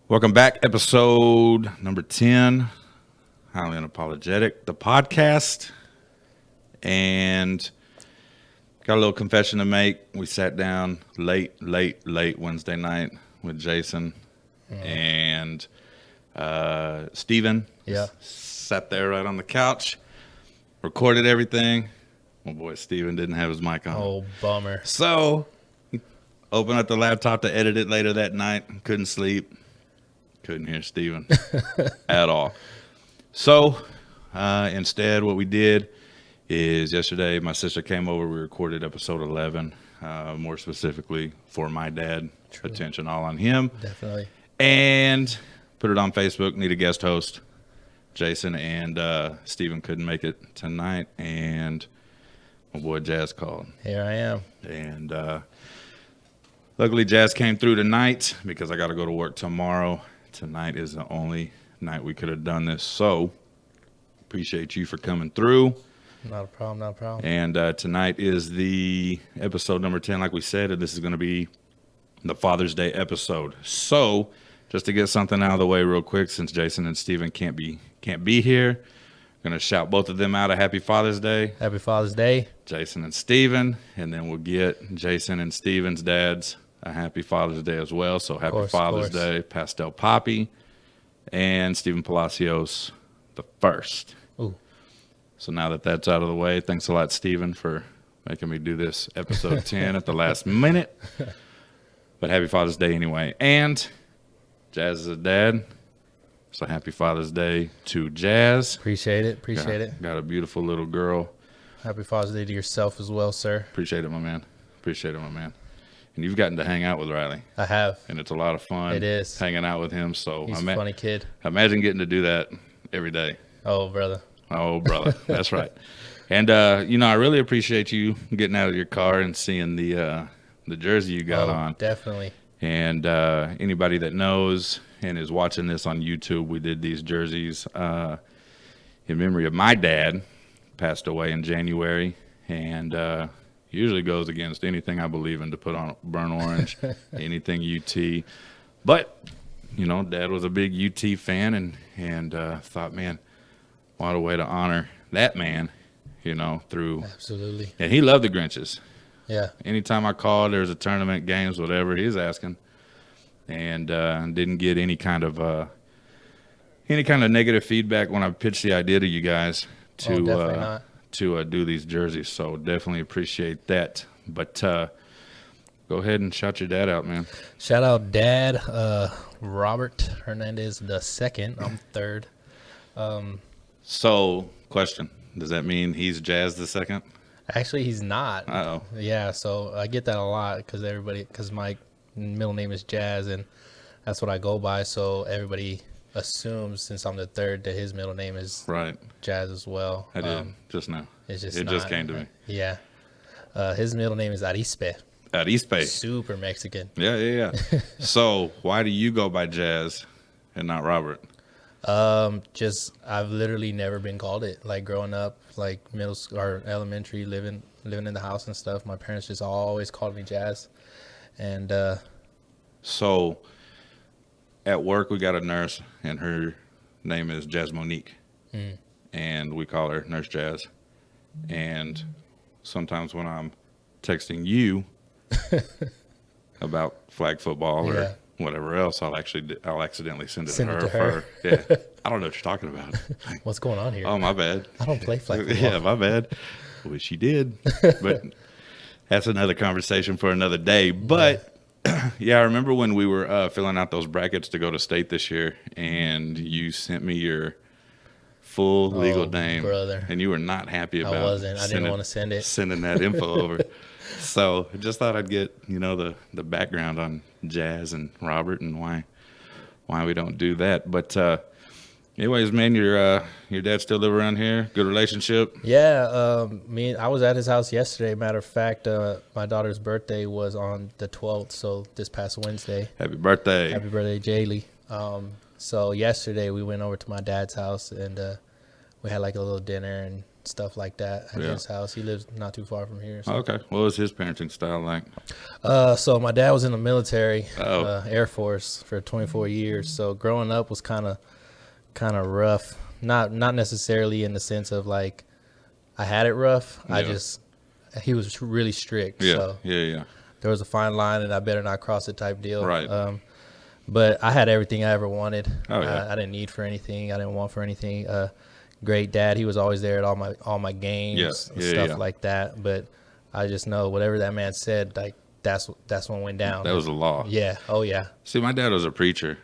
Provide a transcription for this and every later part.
Welcome back, episode number 10, Highly Unapologetic, the podcast. And got a little confession to make. We sat down late Wednesday night with Jason and Steven. Yeah. Sat there right on the couch, recorded everything. My boy Steven didn't have his mic on. Oh, bummer. So, opened up the laptop to edit it later that night. Couldn't sleep. Couldn't hear Steven at all. So, instead, what we did is yesterday my sister came over. We recorded episode 11, more specifically for my dad. True. Attention all on him. Definitely. And put it on Facebook. Need a guest host. Jason and Steven couldn't make it tonight. And my boy Jazz called. Here I am. And luckily Jazz came through tonight because I got to go to work tomorrow. Tonight is the only night we could have done this. So appreciate you for coming through. Not a problem, not a problem. And tonight is the episode number 10, like we said, and this is going to be the Father's Day episode. So just to get something out of the way real quick, since Jason and Steven can't be here, I'm going to shout both of them out a happy Father's Day. Happy Father's Day. Jason and Steven, and then we'll get Jason and Steven's dads a happy Father's Day as well. So happy Father's Day, Pastel Poppy, and Steven Palacios the first. Ooh. So now that that's out of the way, thanks a lot, Steven, for making me do this episode 10 at the last minute. But happy Father's Day anyway. And Jazz is a dad, so happy Father's Day to Jazz. Appreciate it. Appreciate it. Got a beautiful little girl. Happy Father's Day to yourself as well, sir. Appreciate it, my man. Appreciate it, my man. And you've gotten to hang out with Riley. I have. And it's a lot of fun. It is. Hanging out with him. So He's a funny kid. Imagine getting to do that every day. Oh, brother. Oh, brother. That's right. And, I really appreciate you getting out of your car and seeing the jersey you got on. Definitely. And anybody that knows and is watching this on YouTube, we did these jerseys in memory of my dad. Passed away in January. And usually goes against anything I believe in to put on burnt orange, anything UT. But, Dad was a big UT fan and thought, man, what a way to honor that man, through. Absolutely. And he loved the Grinches. Yeah. Anytime I called, there was a tournament, games, whatever, he was asking. And didn't get any kind of negative feedback when I pitched the idea to you guys Definitely not. to do these jerseys. So definitely appreciate that. But go ahead and shout your dad out, man. Shout out Dad, Robert Hernandez the second. I'm third. So, question. Does that mean he's Jazz the second? Actually, he's not. Uh-oh. Yeah, so I get that a lot because my middle name is Jazz, and that's what I go by. So everybody assumes, since I'm the third, that his middle name is Right. Jazz as well. I did just now. It's just It just came to me. Yeah. His middle name is Arispe. At East Bay. Super Mexican. Yeah. So, why do you go by Jazz and not Robert? Just I've literally never been called it. Like growing up, like middle school or elementary, living in the house and stuff. My parents just always called me Jazz, and So, at work, we got a nurse, and her name is Jazz Monique. And we call her Nurse Jazz. And sometimes when I'm texting you about flag football Yeah. or whatever else, I'll accidentally send it Send to it her. to her. Yeah. I don't know what you're talking about. what's going on here? Oh, my bad. I don't play flag football. Yeah, my bad. Wish you did. But that's another conversation for another day. But yeah, I remember when we were filling out those brackets to go to state this year, and you sent me your full legal name, brother. and you were not happy about. I wasn't. I didn't want to send it. Sending that info over. So I just thought I'd get the background on Jazz and Robert and why we don't do that. But anyways, man, your dad still live around here? Good relationship? Yeah, I was at his house yesterday. Matter of fact, my daughter's birthday was on the 12th, so this past Wednesday. Happy birthday. Happy birthday, Jaylee. So yesterday we went over to my dad's house and we had like a little dinner and stuff like that at Yeah. his house. He lives not too far from here. So. Okay. What was his parenting style like? So my dad was in the military, Oh. Air Force for 24 years. So growing up was kind of rough. Not necessarily in the sense of like I had it rough. Yeah. He was really strict. Yeah. So Yeah. there was a fine line, and I better not cross it type deal. Right. But I had everything I ever wanted. Oh, yeah. I didn't need for anything. I didn't want for anything. Great dad. He was always there at all my games and stuff like that. But I just know whatever that man said, like that's what went down. That was the law. Yeah. Oh yeah. See, my dad was a preacher,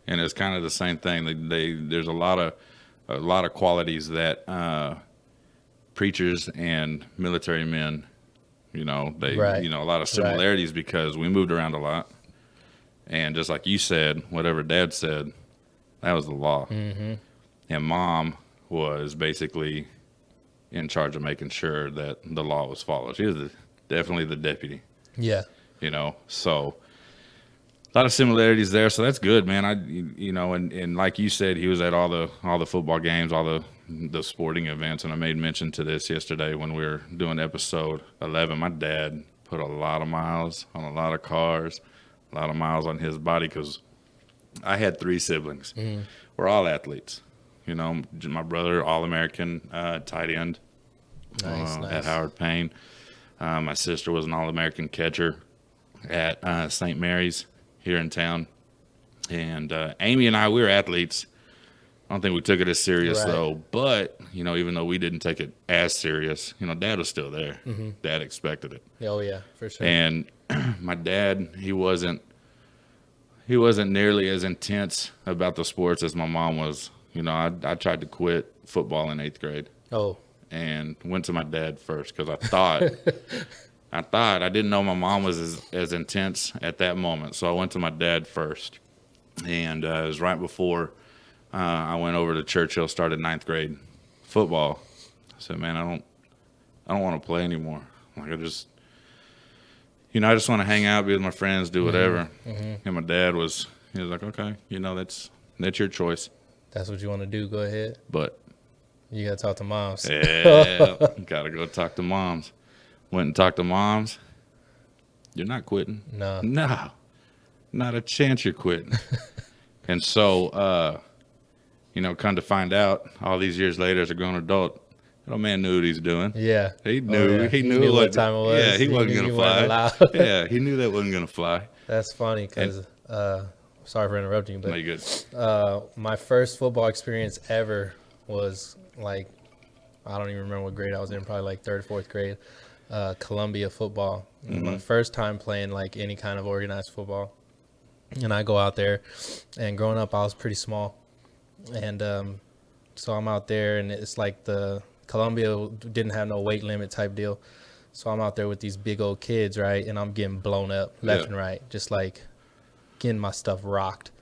and it's kind of the same thing. There's a lot of qualities that preachers and military men, Right. a lot of similarities because we moved around a lot, and just like you said, whatever Dad said, that was the law. Mm-hmm. And Mom was basically in charge of making sure that the law was followed. She was definitely the deputy. Yeah. So a lot of similarities there. So that's good, man. And like you said, he was at all the football games, all the sporting events. And I made mention to this yesterday when we were doing episode 11. My dad put a lot of miles on a lot of cars, a lot of miles on his body because I had 3 siblings. Mm-hmm. We're all athletes. My brother, All-American tight end Nice. at Howard Payne. My sister was an All-American catcher at St. Mary's here in town. And Amy and I, we were athletes. I don't think we took it as serious, Right. though. But, even though we didn't take it as serious, Dad was still there. Mm-hmm. Dad expected it. Oh yeah, for sure. And my dad, he wasn't nearly as intense about the sports as my mom was. I tried to quit football in 8th grade Oh. and went to my dad first because I didn't know my mom was as intense at that moment. So I went to my dad first. And it was right before I went over to Churchill, started 9th grade football. I said, man, I don't want to play anymore. Like I just want to hang out, be with my friends, do whatever. Mm-hmm. And my dad he was like, okay, that's your choice. That's what you want to do. Go ahead. But You gotta talk to moms. yeah, gotta go talk to moms. Went and talked to moms. You're not quitting. No. No, not a chance you're quitting. And so, come to find out, all these years later, as a grown adult, that old man knew what he's doing. Yeah. He knew. Yeah. He knew what time it was. Yeah, he wasn't knew gonna you weren't fly. allowed. Yeah, he knew that wasn't gonna fly. That's funny because, sorry for interrupting you, No, but you good. my first football experience ever was like, I don't even remember what grade I was in, probably like 3rd or 4th grade, Columbia football. Mm-hmm. My first time playing like any kind of organized football. And I go out there, and growing up, I was pretty small. And so I'm out there, and it's like the Columbia didn't have no weight limit type deal. So I'm out there with these big old kids, right? And I'm getting blown up left and right, just like getting my stuff rocked.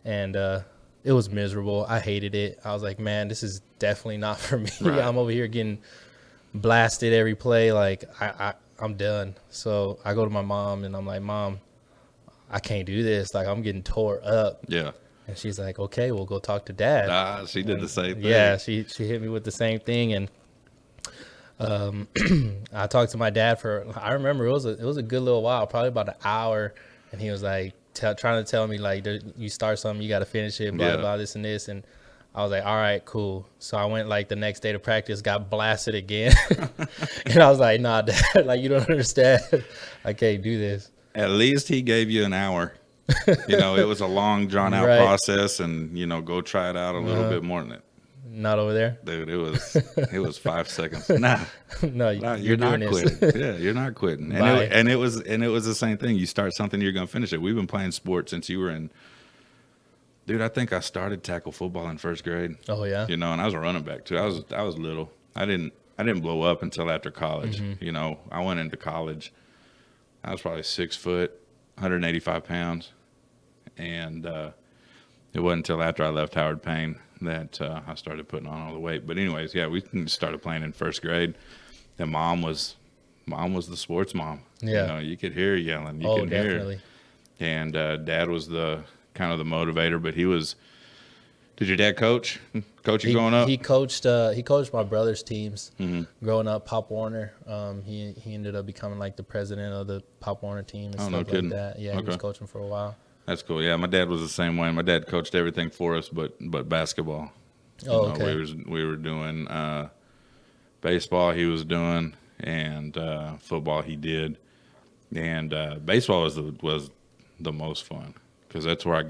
And it was miserable. I hated it. I was like, man, this is definitely not for me. Right. I'm over here getting blasted every play. Like, I'm done. So I go to my mom, and I'm like, Mom, I can't do this. Like, I'm getting tore up. Yeah. And she's like, okay, we'll go talk to Dad. She did the same thing. Yeah, she hit me with the same thing, and I talked to my dad for, I remember it was a good little while, probably about an hour, and he was like trying to tell me like, you start something, you got to finish it, blah, Yeah. blah, this and this, and I was like, all right, cool. So I went like the next day to practice, got blasted again, and I was like, nah, Dad, like you don't understand, I can't do this. At least he gave you an hour. It was a long, drawn out Right. process, and go try it out a little bit more than it. Not over there. Dude, it was 5 seconds. Nah, No, you're not doing quitting. this. Yeah, you're not quitting. Bye. And it was the same thing. You start something, you're gonna finish it. We've been playing sports since you were in. Dude, I think I started tackle football in 1st grade. Oh yeah. And I was a running back too. I was little. I didn't blow up until after college. Mm-hmm. I went into college. I was probably 6 foot, 185 pounds, and it wasn't until after I left Howard Payne that I started putting on all the weight. But anyways, yeah, we started playing in 1st grade. And mom was the sports mom. Yeah. You could hear her yelling. You Oh, could hear. definitely. And Dad was the kind of the motivator, but he was Did your dad coach you growing up? He coached my brother's teams growing up. Pop Warner. He ended up becoming like the president of the Pop Warner team and Oh, stuff no like kidding. that. Yeah, he Okay. was coaching for a while. That's cool. Yeah, my dad was the same way. My dad coached everything for us, but basketball. Oh, okay. We were doing baseball. He was doing, and football he did, and baseball was the most fun because that's where I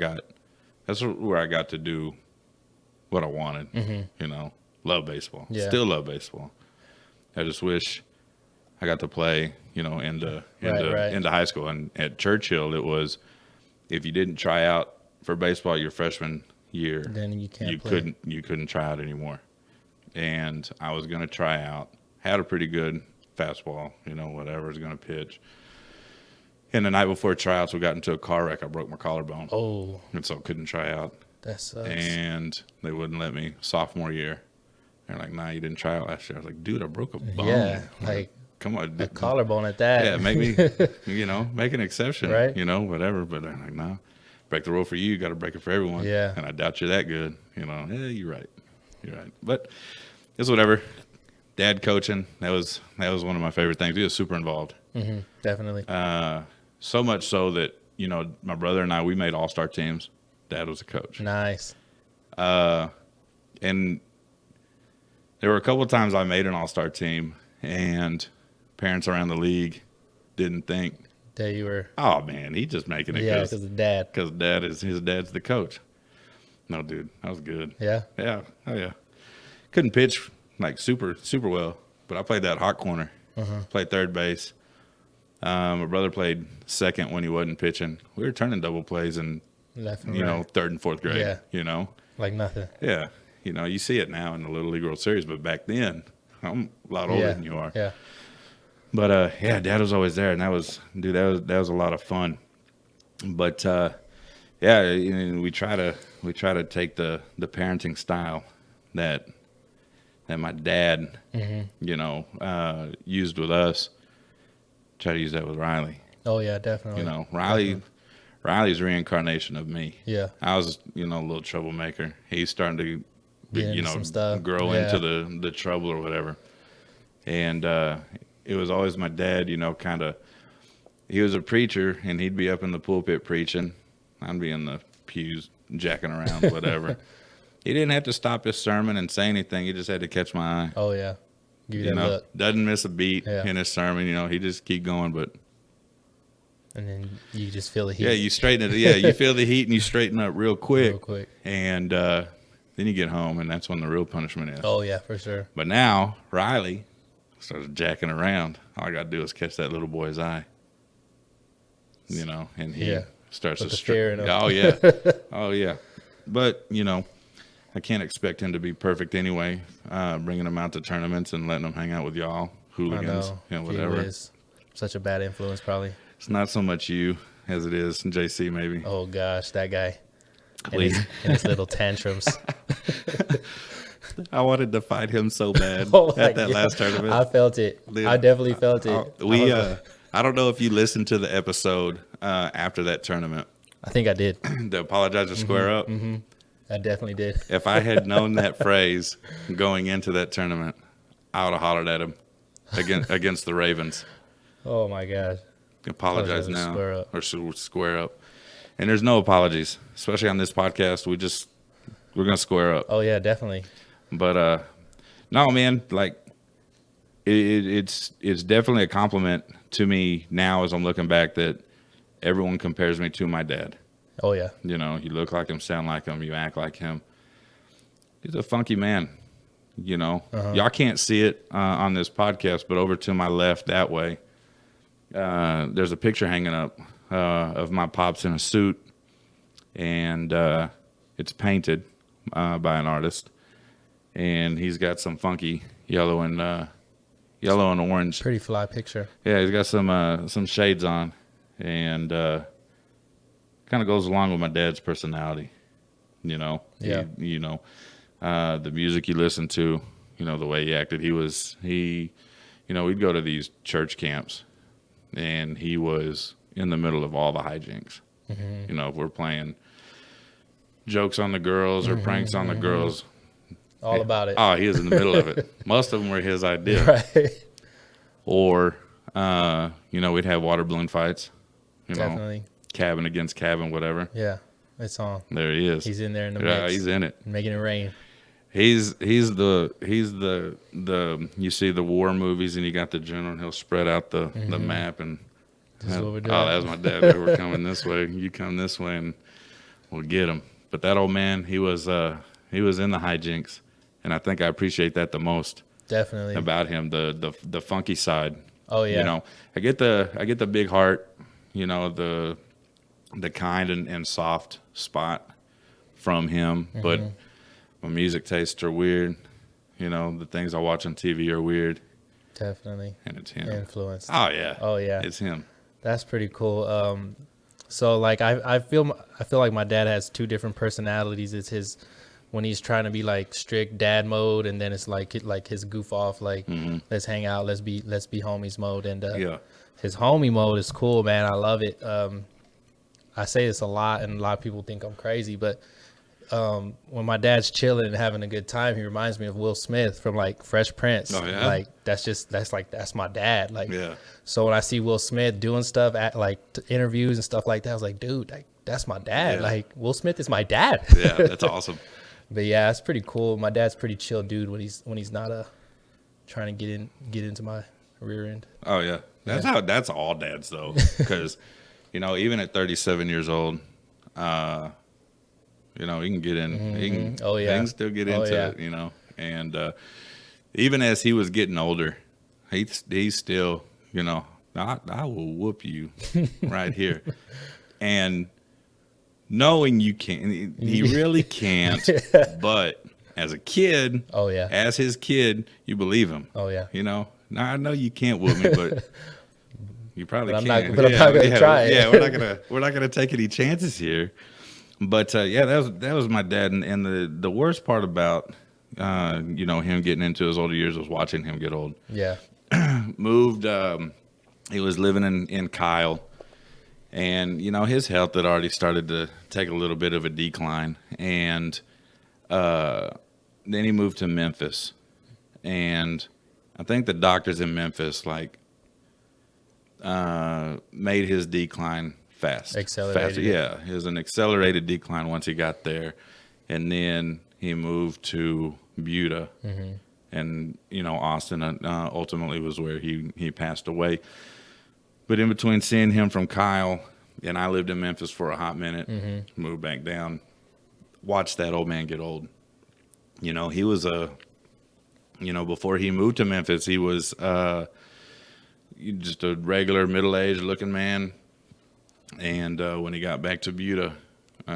got to do what I wanted. You know, love baseball. Yeah. Still love baseball. I just wish I got to play. You know, into high school, and at Churchill it was if you didn't try out for baseball your freshman year, Then you can't play. you couldn't try out anymore. And I was going to try out. Had a pretty good fastball, you know, whatever, was going to pitch. And the night before tryouts, we got into a car wreck. I broke my collarbone. Oh, And so couldn't try out. that sucks. And they wouldn't let me sophomore year. They're like, nah, you didn't try out last year. I was like, dude, I broke a bone. Yeah, like come on. a collarbone at that. Yeah, make me, you know, make an exception, Right. You know, whatever. But they're like, nah, break the rule for you got to break it for everyone. Yeah. And I doubt you're that good. You know, yeah, you're right. But it's whatever. Dad coaching, that was one of my favorite things. He was super involved. Definitely. So much so that, you know, my brother and I, we made all-star teams. Dad was a coach. Nice. And there were a couple of times I made an all-star team, and parents around the league didn't think, That you were. oh, man, he's just making it Yeah, because of dad. because his dad's the coach. No, dude, that was good. Yeah. Yeah, oh yeah. Couldn't pitch like super well, but I played that hot corner. Played third base. My brother played second when he wasn't pitching. We were turning double plays in Left and you know right. third and fourth grade. Yeah. You know, Like nothing. yeah. You know, you see it now in the Little League World Series, but back then I'm a lot older Yeah. than you are. Yeah. But yeah, Dad was always there, and that was a lot of fun. But yeah, you know, we try to take the parenting style that my dad, you know, used with us. Try to use that with Riley. Oh yeah, definitely. You know, Riley's reincarnation of me. Yeah. I was, you know, a little troublemaker. He's starting to, Get into you know, some stuff. grow Yeah. into the trouble or whatever. And it was always my dad, you know, kind of. He was a preacher, and he'd be up in the pulpit preaching. I'd be in the pews jacking around, whatever. He didn't have to stop his sermon and say anything. He just had to catch my eye. Oh yeah. Give you You that know, look, doesn't miss a beat Yeah. in his sermon. You know, he just keep going. But and then you just feel the heat. yeah, you straighten it. Yeah, you feel the heat and you straighten up real quick. real quick. And then you get home, and that's when the real punishment is. Oh yeah, for sure. But now Riley starts jacking around. All I got to do is catch that little boy's eye. You know, and he Yeah. starts Put to the fear in him. Oh yeah, oh yeah. But you know, I can't expect him to be perfect anyway. Bringing him out to tournaments and letting him hang out with y'all, I hooligans, know. you know, Gee whatever. whiz. Such a bad influence, probably. It's not so much you as it is JC maybe. Oh gosh, that guy. And Wait. his little tantrums. I wanted to fight him so bad Oh my at that God. last tournament. I felt it. Dude, I definitely felt it. I don't know if you listened to the episode after that tournament. I think I did. To apologize to square up. I definitely did. If I had known that phrase going into that tournament, I would have hollered at him against the Ravens. Oh my gosh. Apologize Apologize or now, square up. or square up. And there's no apologies, especially on this podcast. We're gonna square up. Oh yeah, definitely. But no, man, like it's definitely a compliment to me now as I'm looking back that everyone compares me to my dad. Oh yeah. You know, you look like him, sound like him, you act like him. He's a funky man. You know, y'all can't see it on this podcast, but over to my left that way, there's a picture hanging up of my pops in a suit, and it's painted by an artist, and he's got some funky yellow and orange. Pretty fly picture. Yeah, he's got some shades on, and kind of goes along with my dad's personality. You know, Yeah. you know, the music you listen to, you know, the way he acted. You know, we'd go to these church camps, and he was in the middle of all the hijinks. You know, if we're playing jokes on the girls or pranks on the girls. All about it. Oh, he was in the middle of it. Most of them were his idea. Right. Or, we'd have water balloon fights. Definitely. Cabin against cabin, whatever. Yeah. It's on. There he is. He's in there in the Yeah, mix. he's in it. Making it rain. He's the you see the war movies and you got the general and he'll spread out the map and This is what we're doing. oh, that's my dad. We're coming this way. You come this way and we'll get him. But that old man, he was in the hijinks, and I think I appreciate that the most Definitely. about him, the funky side. Oh yeah. I get the big heart, the kind and soft spot from him, but my music tastes are weird. The things I watch on TV are weird, Definitely. and it's him. Influenced. Oh yeah. Oh yeah. It's him. That's pretty cool. So like I feel like my dad has two different personalities. It's his when he's trying to be like strict dad mode, and then it's like his goof off, like let's hang out, let's be homies mode. And Yeah. his homie mode is cool, man. I love it. I say this a lot, and a lot of people think I'm crazy, but when my dad's chilling and having a good time, he reminds me of Will Smith from like Fresh Prince. Oh, yeah? Like that's my dad. Like Yeah. so when I see Will Smith doing stuff at like interviews and stuff like that, I was like, dude, like, that's my dad. Yeah. Like Will Smith is my dad. Yeah, that's awesome. But yeah, it's pretty cool. My dad's pretty chill dude when he's not trying to get into my rear end. Oh yeah, that's all dads though, because even at 37 years old, he can get in. He can, Oh, yeah. he can still get Oh, into yeah. it. And even as he was getting older, he's still I will whoop you right here, and knowing you can't, he really can't, but as a kid, Oh yeah. as his kid, you believe him. Oh yeah. Now I know you can't whoop me, but you probably But I'm can. not- but I'm not gonna try it. Yeah, we're not gonna take any chances here. But that was my dad, and the worst part about him getting into his older years was watching him get old. Yeah. Moved. He was living in Kyle, and his health had already started to take a little bit of a decline, and then he moved to Memphis, and I think the doctors in Memphis made his decline Accelerated faster. it. Yeah, it was an accelerated decline once he got there, and then he moved to Buda, and Austin ultimately was where he passed away. But in between seeing him from Kyle, and I lived in Memphis for a hot minute, moved back down, watched that old man get old. He was before he moved to Memphis, he was just a regular middle-aged looking man. And when he got back to Buda,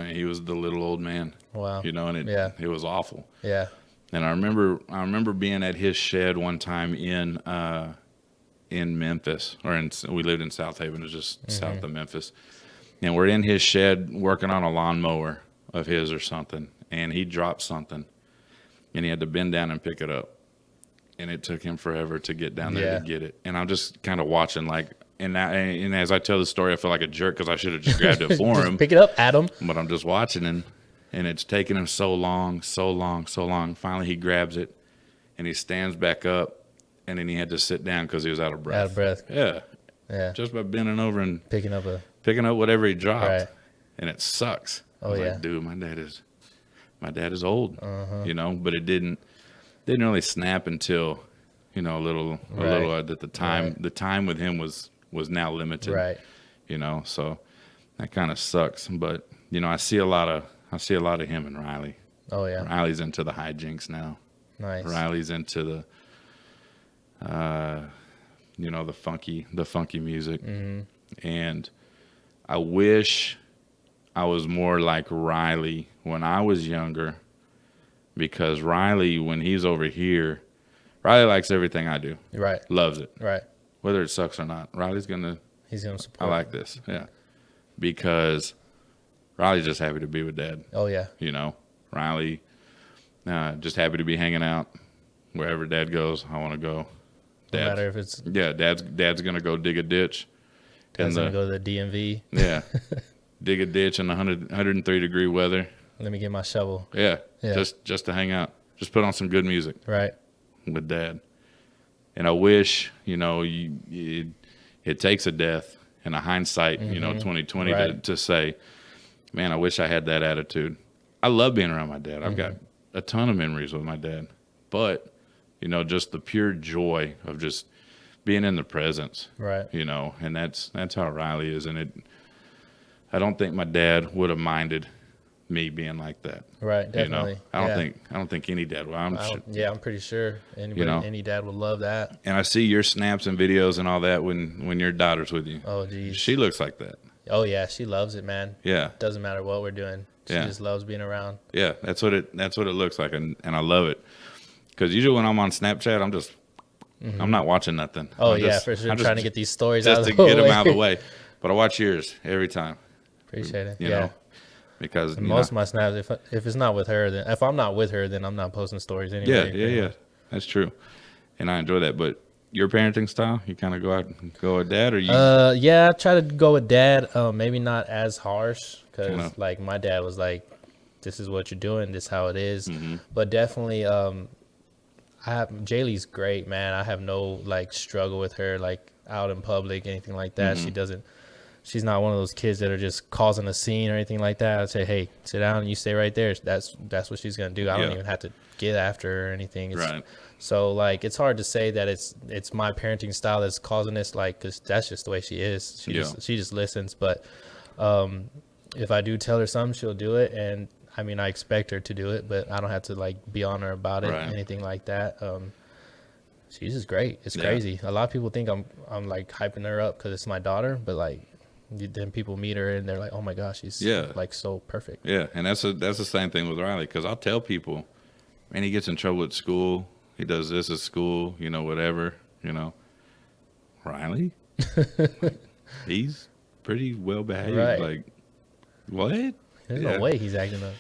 he was the little old man. Wow. And Yeah. it was awful. Yeah. And I remember being at his shed one time in Memphis, we lived in South Haven, it was just south of Memphis. And we're in his shed working on a lawnmower of his or something, and he dropped something, and he had to bend down and pick it up. And it took him forever to get down there Yeah. to get it. And I'm just kind of watching and as I tell the story, I feel like a jerk because I should have just grabbed it for him. Pick it up, Adam. But I'm just watching him, and it's taking him so long. Finally, he grabs it, and he stands back up, and then he had to sit down because he was out of breath. Out of breath. Yeah, Yeah. just by bending over and Picking up picking up whatever he dropped, Right. and it sucks. Oh, I was yeah. like, dude, my dad is old, Uh-huh. but it didn't really snap until a little that the time with him was now limited. right. So that kind of sucks. But I see a lot of him and Riley. Oh yeah. Riley's into the hijinks now. Nice. Riley's into the the funky music. And I wish I was more like Riley when I was younger, because Riley, when he's over here, Riley likes everything I do. Right. Loves it. Right. Whether it sucks or not. Riley's He's gonna I support. like this. Yeah. Because Riley's just happy to be with Dad. Oh yeah. Riley, just happy to be hanging out wherever Dad goes. I want to go. No matter if it's Yeah, Dad's gonna go dig a ditch. Dad's gonna go to the DMV. Yeah, dig a ditch in 103 degree weather. Let me get my shovel. Yeah, Yeah. just to hang out. Just put on some good music Right. with Dad. And I wish, it takes a death and a hindsight, 2020 Right. to say, man, I wish I had that attitude. I love being around my dad. I've got a ton of memories with my dad. But, just the pure joy of just being in the presence, Right. and that's how Riley is. And I don't think my dad would have minded me being like that. Right. Definitely. I don't think any dad will. I'm sure, I'm pretty sure any dad would love that. and I see your snaps and videos and all that when your daughter's with you. Oh, geez. She looks like that. Oh, yeah. She loves it, man. Yeah. Doesn't matter what we're doing. She Yeah. just loves being around. Yeah, that's what it looks like, and I love it. Because usually when I'm on Snapchat, I'm not watching nothing. Oh, I'm yeah, just- for sure. I'm Trying to just get these stories out just of to the get way. them out of the way. But I watch yours every time. Appreciate it. You Yeah. know, because Most of my snaps, if it's not with her, then if I'm not with her, then I'm not posting stories anyway. yeah, that's true, and I enjoy that. But your parenting style, you kind of go out and go with dad, or you? Yeah, I try to go with dad. Maybe not as harsh because Kinda. like my dad was like, "This is what you're doing. This is how it is." Mm-hmm. But definitely, Jaylee's great, man. I have no like struggle with her like out in public, anything like that. Mm-hmm. She's not one of those kids that are just causing a scene or anything like that. I'd say, hey, sit down and you stay right there. That's what she's gonna do. I don't Yeah. even have to get after her or anything. Right. So like, it's hard to say that it's my parenting style that's causing this, like, because that's just the way she is. She just listens. But if I do tell her something, she'll do it. And I mean, I expect her to do it, but I don't have to like be on her about it, Right. anything like that. She's just great. It's Yeah. crazy. A lot of people think I'm like hyping her up because it's my daughter, but like then people meet her and they're like, oh my gosh, she's like so perfect. Yeah, and that's the same thing with Riley, because I'll tell people, man, he gets in trouble at school. He does this at school, whatever, Riley, he's pretty well behaved. Right. Like, what? There's Yeah. no way he's acting up.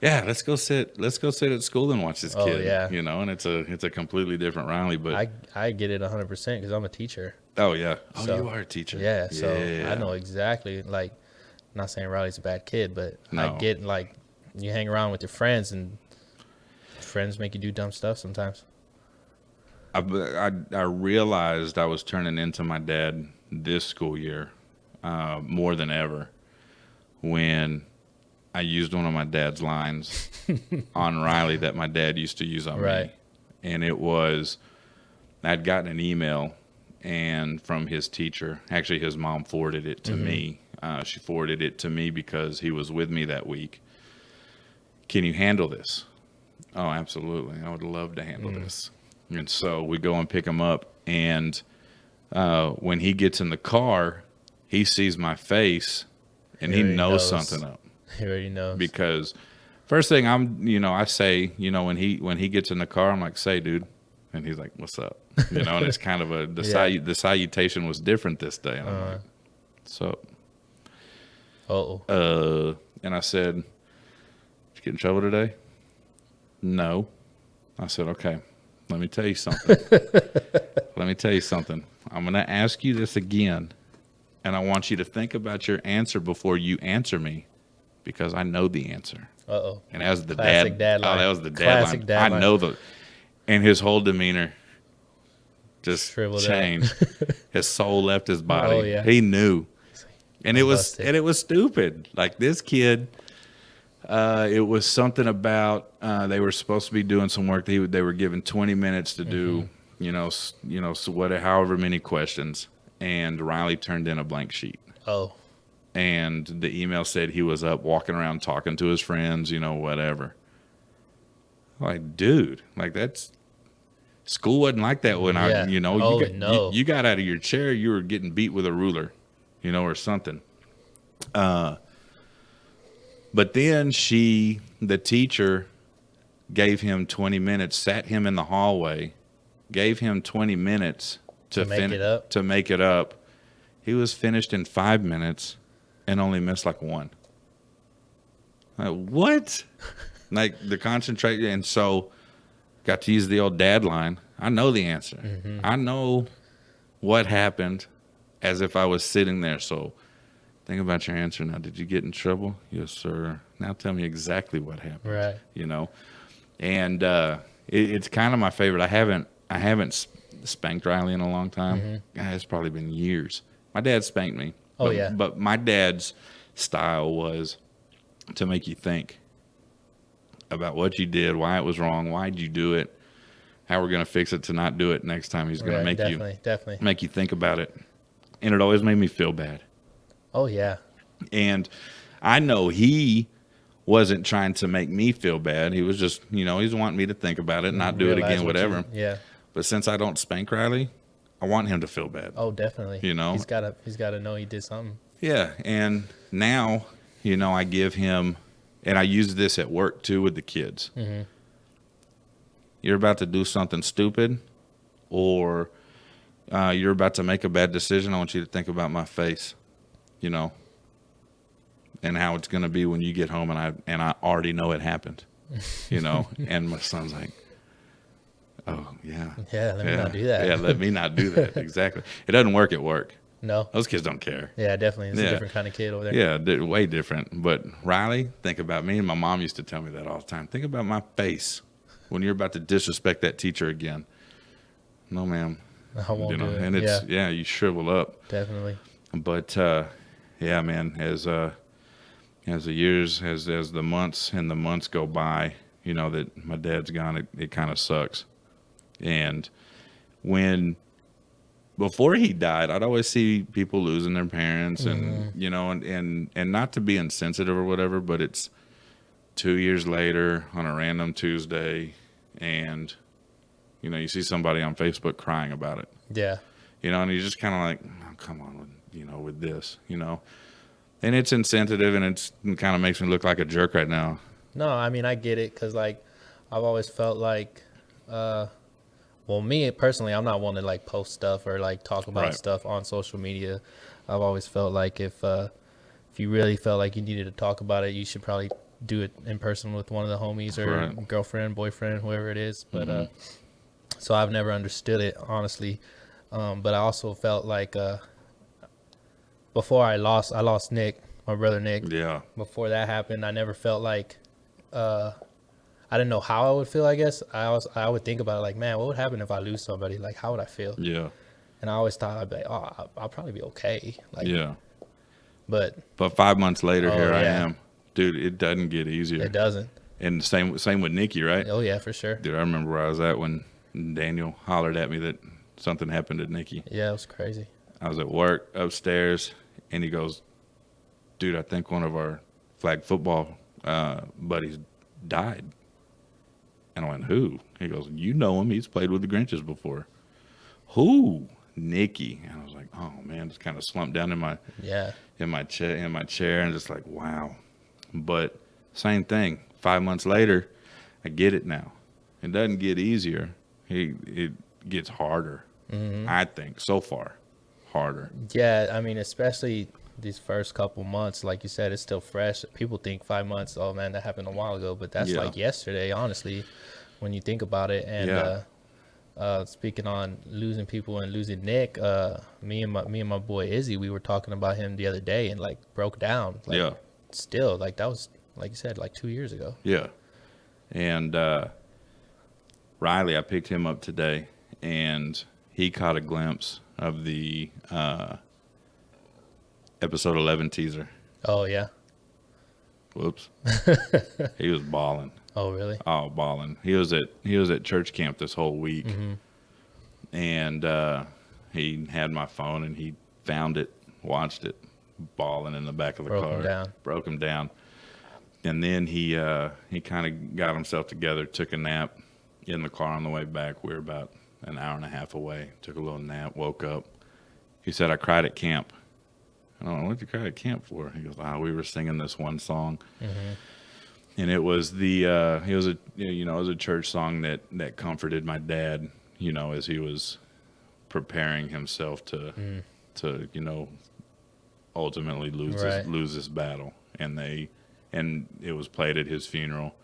Yeah, let's go sit at school and watch this Oh, kid. yeah. And it's a completely different Riley. But I get it 100% because I'm a teacher. oh yeah, So, you are a teacher. Yeah, so Yeah. I know exactly. Like, I'm not saying Riley's a bad kid, but No. I get like you hang around with your friends and friends make you do dumb stuff sometimes. I realized I was turning into my dad this school year more than ever when I used one of my dad's lines on Riley that my dad used to use on me. Right. And it was, I'd gotten an email and from his teacher. Actually, his mom forwarded it to me. She forwarded it to me because he was with me that week. Can you handle this? Oh, absolutely. I would love to handle this. And so we go and pick him up. And when he gets in the car, he sees my face and he already knows knows. something up. He already knows. Because first thing I say, when he gets in the car, I'm like, say, dude. And he's like, what's up? And it's kind of the salutation was different this day. And I'm like, so, and I said, did you get in trouble today? No. I said, okay, let me tell you something. I'm going to ask you this again. And I want you to think about your answer before you answer me, because I know the answer. And as the Classic dad line. Oh, that was the dad Classic line. dad I know and his whole demeanor just Shriveled up. changed. His soul left his body. Oh, yeah. He knew. And it was busted. stupid. Like this kid, it was something about they were supposed to be doing some work. They were given 20 minutes to do, however many questions. And Riley turned in a blank sheet. Oh, And the email said he was up walking around talking to his friends, whatever. Like, dude, like that's school wasn't like that when Yeah. you got out of your chair, you were getting beat with a ruler, or something. But then the teacher gave him 20 minutes, sat him in the hallway, gave him 20 minutes to make it up. He was finished in 5 minutes and only missed like one. Like, what? Like the concentration. And so got to use the old dad line. I know the answer. I know what happened as if I was sitting there. So think about your answer now. Did you get in trouble? Yes, sir. Now tell me exactly what happened. Right. You know, and it's kind of my favorite. I haven't spanked Riley in a long time. God, it's probably been years. My dad spanked me. Oh, but, yeah. But my dad's style was to make you think about what you did, why it was wrong, why'd you do it, how we're going to fix it to not do it next time. He's going to make definitely. make you think about it. And it always made me feel bad. Oh, yeah. And I know he wasn't trying to make me feel bad. He was just, he's wanting me to think about it and not do it Realize again, what whatever. Yeah. But since I don't spank Riley, I want him to feel bad. Oh, definitely. He's gotta know he did something. Yeah. And now, I give him, and I use this at work too with the kids. Mm-hmm. You're about to do something stupid, or you're about to make a bad decision. I want you to think about my face, and how it's going to be when you get home, and I already know it happened, And my son's like, oh yeah, let me not do that. Yeah, let me not do that. Exactly. It doesn't work at work. No, those kids don't care. Yeah, definitely. It's a different kind of kid over there. Yeah, way different. But Riley, think about me, and my mom used to tell me that all the time. Think about my face when you're about to disrespect that teacher again. No, ma'am. I won't do it. And it's you shrivel up. Definitely. But yeah, man, as the years, as the months go by, that my dad's gone, it kind of sucks. And before he died, I'd always see people losing their parents, and and not to be insensitive or whatever, but it's 2 years later on a random Tuesday, and you see somebody on Facebook crying about it. Yeah. And you're just kind of like, oh, come on, with this, and it's insensitive, and it kind of makes me look like a jerk right now. No, I mean, I get it, because like I've always felt like well, me personally, I'm not one to like post stuff or like talk about stuff on social media. I've always felt like if you really felt like you needed to talk about it, you should probably do it in person with one of the homies or girlfriend, boyfriend, whoever it is. But so I've never understood it, honestly. But I also felt like before I lost Nick, my brother Nick. Yeah. Before that happened, I never felt like I didn't know how I would feel, I guess. I would think about it like, man, what would happen if I lose somebody? Like, how would I feel? Yeah. And I always thought I'd be like, oh, I'll probably be okay. Like, yeah. But 5 months later, here I am. Dude, it doesn't get easier. It doesn't. And same with Nikki, right? Oh, yeah, for sure. Dude, I remember where I was at when Daniel hollered at me that something happened to Nikki. Yeah, it was crazy. I was at work upstairs, and he goes, dude, I think one of our flag football buddies died. And I went, who? He goes, you know him. He's played with the Grinches before. Who? Nikki. And I was like, oh man, just kind of slumped down in my chair and just like, wow. But same thing. 5 months later, I get it now. It doesn't get easier. It gets harder. Mm-hmm. I think so far, harder. Yeah, I mean, especially these first couple months, like you said, it's still fresh. People think 5 months, oh man, that happened a while ago, but that's like yesterday, honestly, when you think about it. And speaking on losing people and losing Nick, me and my boy Izzy, we were talking about him the other day and like broke down. Like, still, like that was, like you said, like 2 years ago. Yeah. And Riley, I picked him up today, and he caught a glimpse of the episode 11 teaser. Oh, yeah. Whoops. He was balling. Oh, really? Oh, balling. He was at church camp this whole week. Mm-hmm. And he had my phone, and he found it, watched it, balling in the back of the car. Broke him down. And then he kind of got himself together, took a nap in the car on the way back. We were about an hour and a half away. Took a little nap, woke up. He said, I cried at camp. I don't know, what did you cry at camp for? He goes, we were singing this one song. Mm-hmm. And it was it was a church song that comforted my dad, as he was preparing himself to ultimately lose this battle. And it was played at his funeral.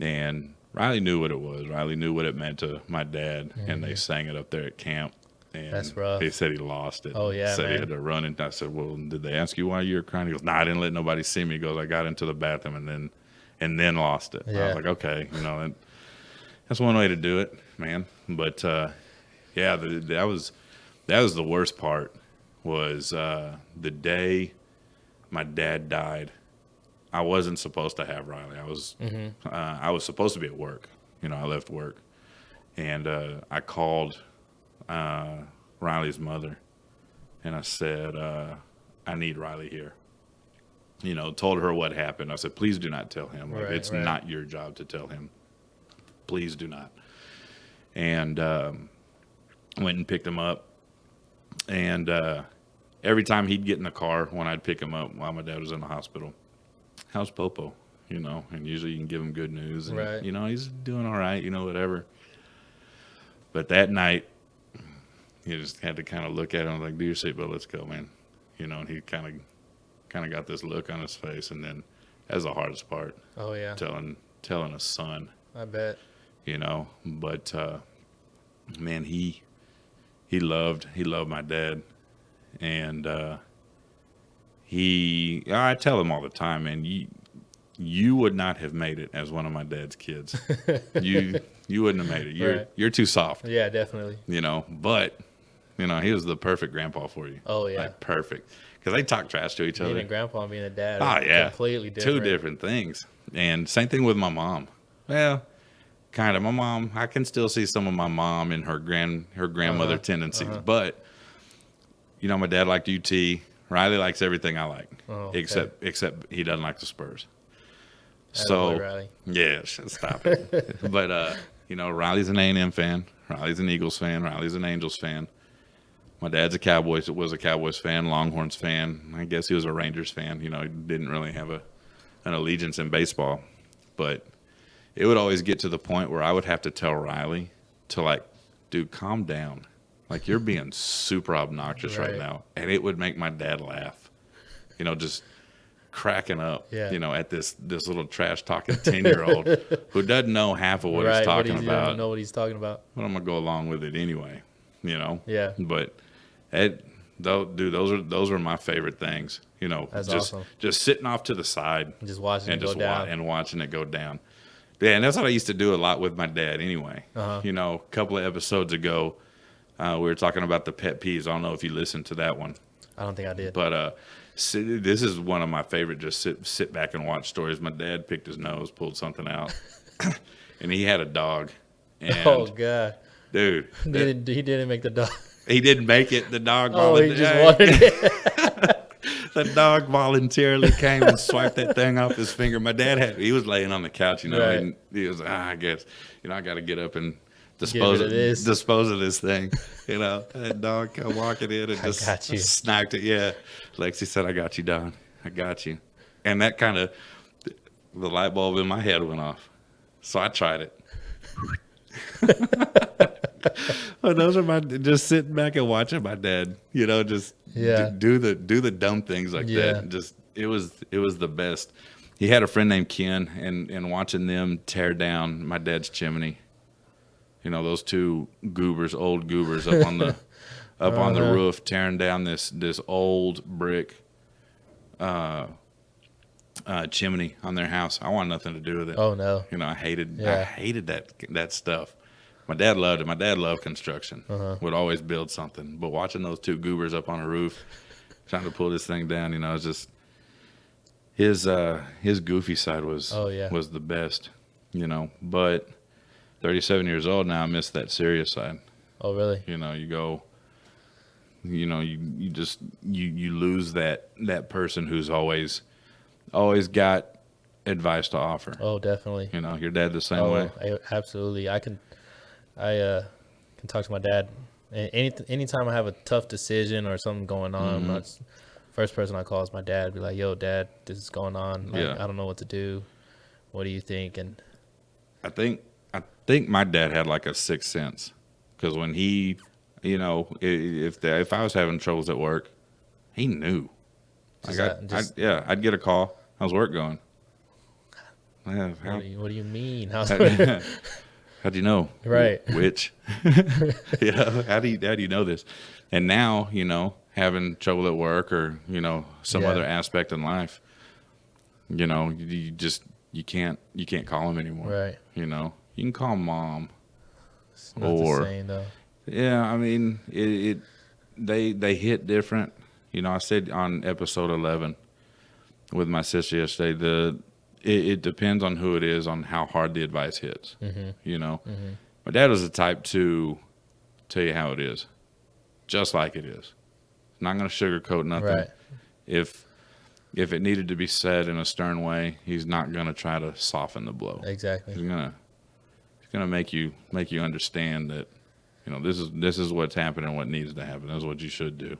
And Riley knew what it was. Riley knew what it meant to my dad, and they sang it up there at camp. And That's rough. he said he lost it. Oh, yeah, Said he man. had to run it. I said, well, did they ask you why you were crying? He goes, nah, I didn't let nobody see me. He goes, I got into the bathroom and then lost it. I Yeah. was like, okay, that's one way to do it, man. But yeah, that was the worst part. Was the day my dad died. I wasn't supposed to have Riley. I was supposed to be at work. I left work, and I called Riley's mother, and I said, I need Riley here. Told her what happened. I said, please do not tell him. Like, Right, it's right. not your job to tell him. Please do not. And went and picked him up. And every time he'd get in the car when I'd pick him up while my dad was in the hospital, how's Popo? And usually you can give him good news. And, Right. he's doing all right, whatever. But that night, you just had to kind of look at him like, do your seatbelt, let's go, man. And he kind of got this look on his face. And then that's the hardest part, Oh yeah, telling a son, I bet. But man, he loved my dad. And I tell him all the time, man, you would not have made it as one of my dad's kids. You wouldn't have made it. Right. You're too soft. Yeah, definitely. But he was the perfect grandpa for you. Oh yeah. Like perfect. Because they talk trash to each Being other. a grandpa and being a dad. Oh are yeah, completely different. Two different things. And same thing with my mom. Well, kind of. My mom, I can still see some of my mom and her grandmother tendencies, but my dad liked UT. Riley likes everything I like, Oh, okay. except he doesn't like the Spurs. Attaboy, So Riley. yeah, stop it. But Riley's an A&M fan. Riley's an Eagles fan. Riley's an Angels fan. My dad's was a Cowboys fan, Longhorns fan. I guess he was a Rangers fan. He didn't really have an allegiance in baseball. But it would always get to the point where I would have to tell Riley to, like, dude, calm down. Like, you're being super obnoxious right Right. now. And it would make my dad laugh. Just cracking up, Yeah. at this little trash talking 10-year-old who doesn't know half of what he's talking He about. doesn't know what he's talking about. But I'm gonna go along with it anyway, Yeah. But those are my favorite things. That's just awesome. just sitting off to the side Just watching and it go just down. watching it go down. Yeah, and that's what I used to do a lot with my dad. Anyway, Uh-huh. a couple of episodes ago, we were talking about the pet peeves. I don't know if you listened to that one. I don't think I did. But this is one of my favorite. Just sit back and watch stories. My dad picked his nose, pulled something out, and he had a dog. And oh god, dude, he didn't make the dog. he didn't make it. The dog. Oh, he just wanted it. The dog voluntarily came and swiped that thing off his finger. My dad he was laying on the couch, Right. and he was, I guess, I got to get up and rid dispose of this. dispose of this thing. That dog come walking in and I just got you. sniped it. Yeah, Lexi said, "I got you, Don. I got you." And that kind of the light bulb in my head went off. So I tried it. But those are just sitting back and watching my dad, just Yeah. do the dumb things like Yeah. that. Just it was the best. He had a friend named Ken, and watching them tear down my dad's chimney. Those two old goobers up on the Uh-huh. roof, tearing down this old brick chimney on their house. I want nothing to do with it. Oh no. I hated Yeah. that stuff. My dad loved it. My dad loved construction. Uh-huh. Would always build something. But watching those two goobers up on a roof, trying to pull this thing down, it's just his goofy side was Oh, yeah. was the best. But 37 years old now, I miss that serious side. Oh really? You go. You just you lose that person who's always got advice to offer. Oh definitely. Your dad the same way. Absolutely. I can talk to my dad. Anytime I have a tough decision or something going on, first person I call is my dad. Be like, "Yo, Dad, this is going on. Like, Yeah. I don't know what to do. What do you think?" And I think my dad had like a sixth sense, because when he, if I was having troubles at work, he knew. I'd get a call. How's work going? Yeah, what do you mean? How's How'd you know? Right. Which? How do you know this? And now, having trouble at work or, some Yeah. other aspect in life, you can't call him anymore. Right. You can call mom. It's not Or the same though. yeah, I mean, they hit different. I said on episode 11 with my sister yesterday, it depends on who it is on how hard the advice hits. My dad was the type to tell you how it is, just like it is. Not going to sugarcoat nothing. Right. If it needed to be said in a stern way, he's not going to try to soften the blow. Exactly. He's gonna make you understand that this is what's happening, what needs to happen. That's what you should do.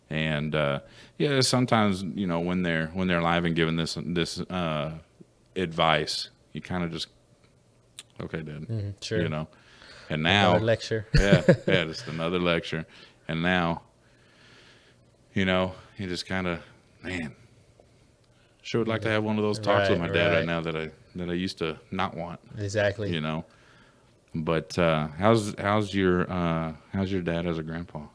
And sometimes when they're live and giving this advice, you kind of just okay, Dad. Sure. And now Another lecture. just another lecture. And now, you just kind of, man, sure would like to have one of those talks with my dad right now that I used to not want. Exactly. But how's your dad as a grandpa?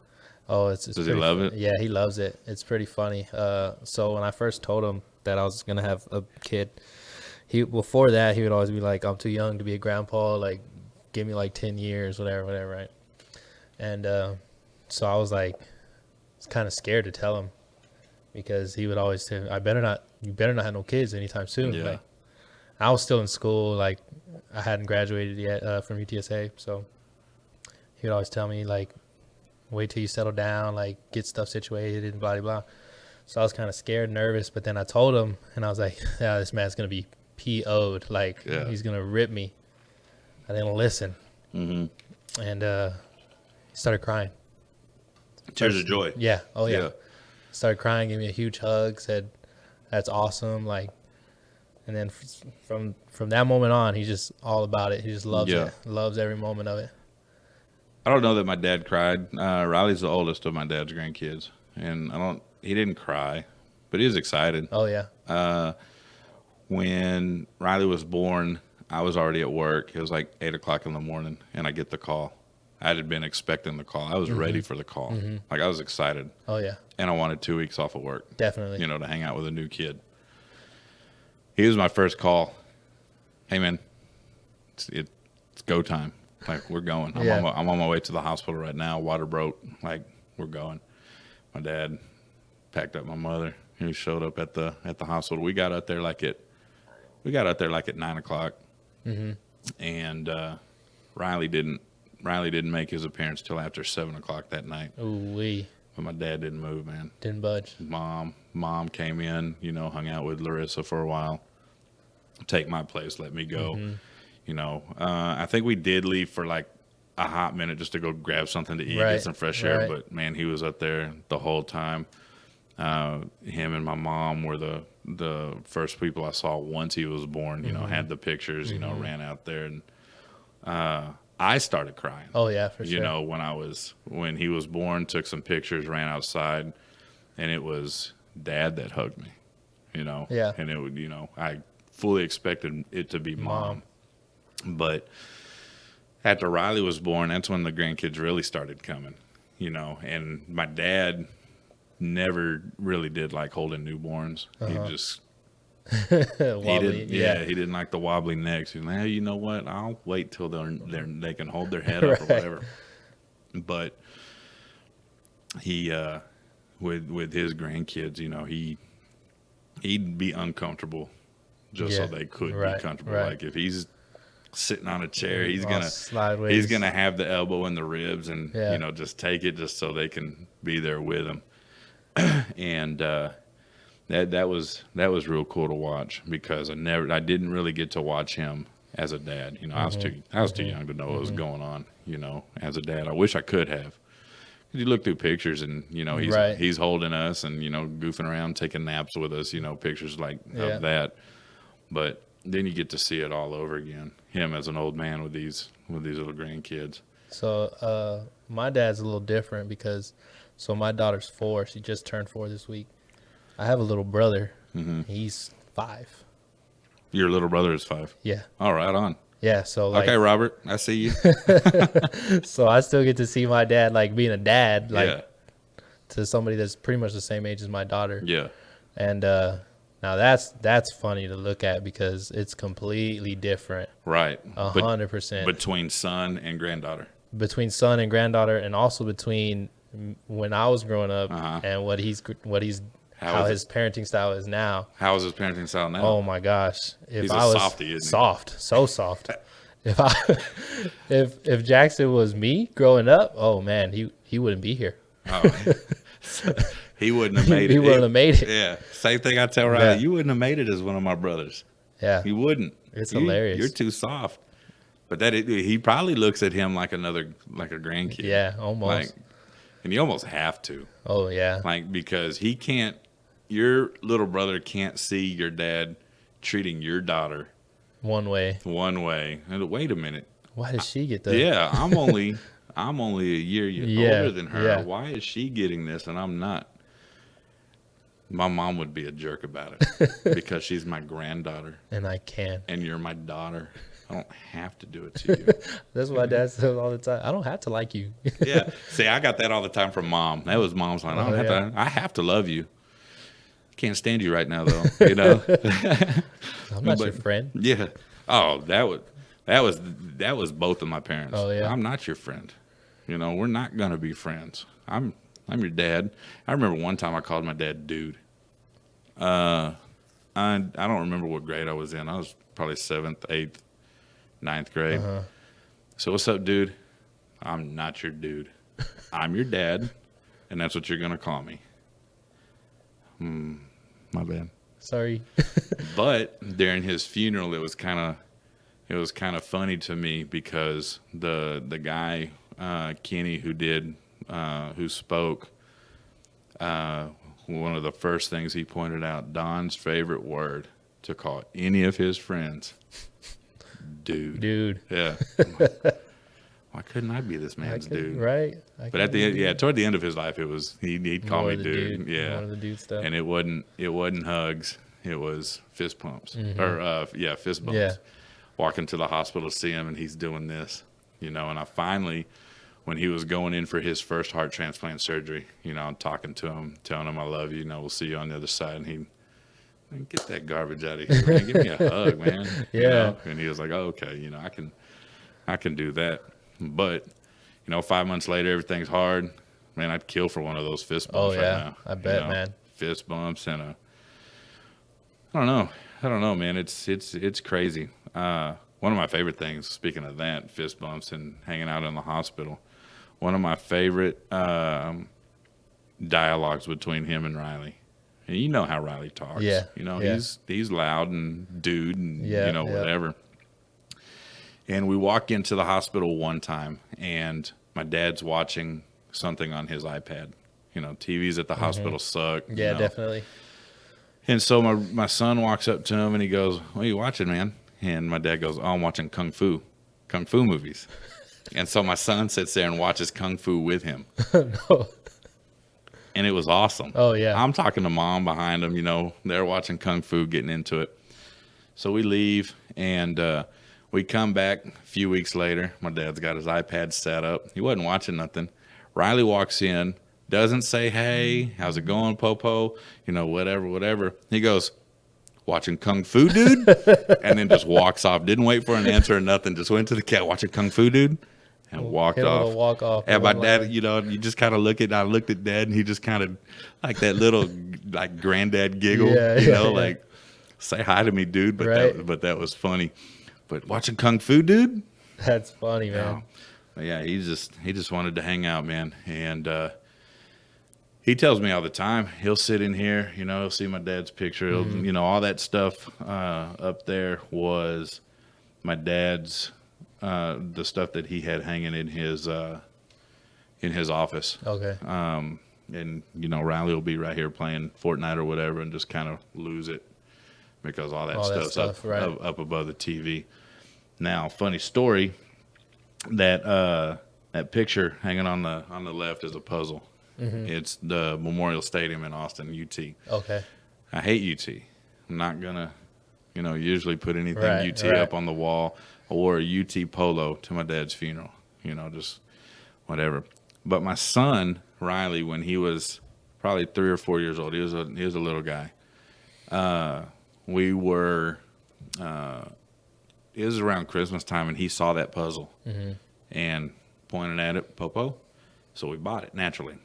Oh, it's Does he love it? Yeah, he loves it. It's pretty funny. So when I first told him that I was gonna have a kid, before that he would always be like, "I'm too young to be a grandpa. Like, give me like 10 years, whatever, right?" And so I was like, kind of scared to tell him because he would always say, "You better not have no kids anytime soon." Yeah. Like, I was still in school. Like, I hadn't graduated yet from UTSA, so he would always tell me like, wait till you settle down, like get stuff situated and blah, blah, blah. So I was kind of scared, nervous, but then I told him and I was like, yeah, this man's going to be PO'd. Like he's going to rip me. I didn't listen. Mm-hmm. And he started crying. Tears of joy. Yeah. Oh yeah. Started crying, gave me a huge hug, said, that's awesome. Like, and then from that moment on, he's just all about it. He just loves it. Loves every moment of it. I don't know that my dad cried. Riley's the oldest of my dad's grandkids, and he didn't cry, but he was excited. Oh yeah. When Riley was born, I was already at work. It was like 8:00 in the morning, and I get the call. I had been expecting the call. I was ready for the call. Like, I was excited. Oh yeah. And I wanted 2 weeks off of work. Definitely. To hang out with a new kid. He was my first call. Hey man, it's go time. Like, we're going. I'm on my way to the hospital right now. Water broke. Like, we're going. My dad packed up my mother. He showed up at the hospital. We got out there like at 9:00. And Riley didn't make his appearance till after 7:00 that night. Ooh wee. But my dad didn't move, man. Didn't budge. Mom came in, hung out with Larissa for a while. Take my place, let me go. I think we did leave for like a hot minute just to go grab something to eat, get some fresh air. But man, he was up there the whole time. Him and my mom were the first people I saw once he was born. Had the pictures. Ran out there, and I started crying. Oh yeah, for sure. When he was born, took some pictures, ran outside, and it was Dad that hugged me. Yeah. And it would, I fully expected it to be Mom. But after Riley was born, that's when the grandkids really started coming, and my dad never really did like holding newborns. He just, Wobbly, he didn't like the wobbly necks. He's like, hey, you know what? I'll wait till they can hold their head up or whatever. But he, with his grandkids, he'd be uncomfortable just so they could be comfortable. Like, if he's sitting on a chair, he's gonna have the elbow in the ribs and just take it just so they can be there with him. And that was real cool to watch because I didn't really get to watch him as a dad. I was too young to know what was going on. As a dad, I wish I could have. You look through pictures and he's holding us and goofing around, taking naps with us. Pictures like of that. But then you get to see it all over again. Him as an old man with these little grandkids. So my dad's a little different because my daughter's 4. She just turned 4 this week. I have a little brother. He's 5. Your little brother is 5? Yeah. All right, on. Yeah, so like, Okay, Robert, I see you. so I still get to see my dad like being a dad, like Yeah, to somebody that's pretty much the same age as my daughter. yeah, And now that's funny to look at because it's completely different, right. But 100% between son and granddaughter. between son and granddaughter, and also between when I was growing up Uh-huh. and what he's How how is his parenting style is now. How is his parenting style now? Oh my gosh! If He's a I was softie, isn't he? soft, so soft. If I if Jackson was me growing up, oh man, he wouldn't be here. Oh, he wouldn't have made it. He wouldn't have made it. Yeah, same thing I tell Riley. Yeah. You wouldn't have made it as one of my brothers. Yeah, You wouldn't. It's You- hilarious. You're too soft. But he probably looks at him like a grandkid. yeah, almost. Like, and you almost have to, Oh yeah, like, because he can't. Your little brother can't see your dad treating your daughter one way. one way. And wait a minute. Why did she get the? Yeah, I'm only a year Yeah, older than her. yeah. Why is she getting this and I'm not? My mom would be a jerk about it because she's my granddaughter And I can. and you're my daughter. I don't have to do it to you. That's what my dad says all the time. I don't have to like you. Yeah. See, I got that all the time from mom. That was mom's line. Oh, yeah. I have to love you. Can't stand you right now though. You know? I'm not your But- friend. Yeah. Oh, that was both of my parents. Oh, yeah? I'm not your friend. You know, we're not gonna be friends. I'm your dad. I remember one time I called my dad dude. I don't remember what grade I was in. I was probably 7th, 8th, 9th grade. Uh-huh. So what's up, dude? I'm not your dude. I'm your dad, and that's what you're gonna call me. My bad. Sorry. But during his funeral, it was kind of funny to me because the guy Kenny who spoke, one of the first things he pointed out, Don's favorite word to call any of his friends, dude. Dude. Yeah. Why couldn't I be this man's dude? Right? But at the end, yeah, toward the end of his life, it was he'd call More me the dude. More Yeah. of the dude stuff. And it wasn't hugs, it was fist pumps or fist bumps. Yeah. Walking to the hospital to see him, and he's doing this, you know. And I finally, when he was going in for his first heart transplant surgery, you know, I'm talking to him, telling him I love you, you know, we'll see you on the other side. And he, "Man, get that garbage out of here, man. Give me a hug, man." You Yeah. know? And he was like, "Oh, okay, you know, I can do that." But, you know, 5 months later, everything's hard. Man, I'd kill for one of those fist Oh bumps right yeah. now. I bet, you know? man. Fist bumps and I don't know, man. It's crazy. One of my favorite things, speaking of that, fist bumps and hanging out in the hospital, one of my favorite dialogues between him and Riley. And you know how Riley talks. Yeah, You know, yeah. he's loud and dude and, Yeah, you know, yeah. whatever. And we walk into the hospital one time, and my dad's watching something on his iPad. You know, TVs at the hospital suck. you Yeah, know. definitely. And so my son walks up to him and he goes, "What are you watching, man?" And my dad goes, "Oh, I'm watching kung fu movies." And so my son sits there and watches kung fu with him, No. and it was awesome. Oh yeah. I'm talking to mom behind him, you know, they're watching kung fu, getting into it. So we leave and we come back a few weeks later. My dad's got his iPad set up. He wasn't watching nothing. Riley walks in, doesn't say, "Hey, how's it going, Popo?" You know, whatever. He goes, "Watching Kung Fu, dude?" And then just walks off. Didn't wait for an answer or nothing. Just went to the cat, "Watching Kung Fu, dude?" And walked Hit him with off. a walk off. And my One dad, line. you know, you just kind of I looked at dad and he just kind of like that little like granddad giggle, Yeah, you yeah, know, yeah. like, "Say hi to me, dude." But Right. that was funny. But watching Kung Fu, dude? That's funny, man. No. But yeah, he just wanted to hang out, man. And he tells me all the time, he'll sit in here, you know, he'll see my dad's picture, Mm-hmm. you know, all that stuff up there was my dad's the stuff that he had hanging in his office. Okay. And you know, Riley will be right here playing Fortnite or whatever and just kind of lose it because all that All that stuff's stuff, right. up above the TV. Now, funny story, that picture hanging on the left is a puzzle. Mm-hmm. It's the Memorial Stadium in Austin, UT. Okay. I hate UT. I'm not gonna You know, usually put anything Right, UT right. up on the wall. I wore a UT polo to my dad's funeral. You know, just whatever. But my son Riley, when he was probably 3 or 4 years old, he was a little guy. We were. It was around Christmas time, and he saw that puzzle and pointed at it, Popo. So we bought it naturally,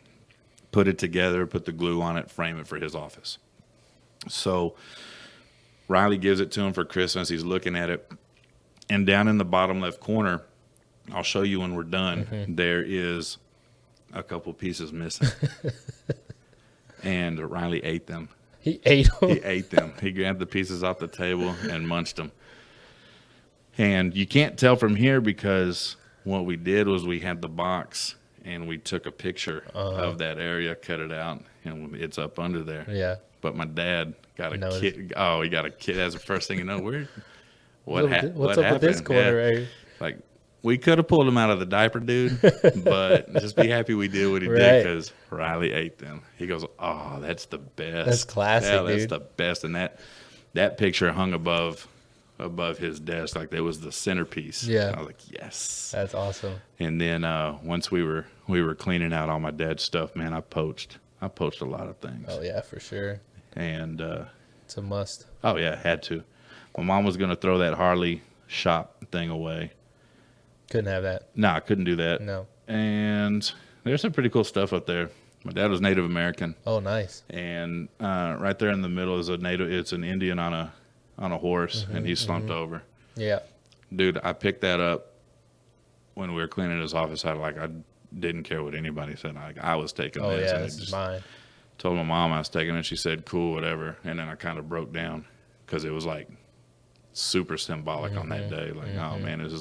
put it together, put the glue on it, frame it for his office. So Riley gives it to him for Christmas. He's looking at it, and down in the bottom left corner, I'll show you when we're done. There is a couple pieces missing, and Riley ate them. He ate them. He ate them. He grabbed the pieces off the table and munched them. And you can't tell from here because what we did was we had the box and we took a picture of that area, cut it out, and it's up under there. Yeah. But my dad got a Noticed. kid. Oh, he got a kid. That's the first thing you know. What What's happened? up with this corner right here? Like, we could have pulled him out of the diaper, dude, but just be happy we did what he did Right. because Riley ate them. He goes, "Oh, that's the best. That's classic, Yeah, that's dude. the best." And that picture hung above his desk, like that was the centerpiece. Yeah. I was like, yes. That's awesome. And then once we were cleaning out all my dad's stuff, man, I poached a lot of things. Oh yeah, for sure. And It's a must. oh yeah, had to. My mom was gonna throw that Harley shop thing away. Couldn't have that. Nah, I couldn't do that. No. And there's some pretty cool stuff up there. My dad was Native American, Oh, nice. and right there in the middle is it's an Indian on a horse, and he's slumped over. Yeah. Dude, I picked that up when we were cleaning his office. I didn't care what anybody said. I was taking Oh this, yeah, and this it is just mine. told my mom I was taking it. She said, "Cool, whatever." And then I kind of broke down because it was like super symbolic on that day. Like, oh man, it's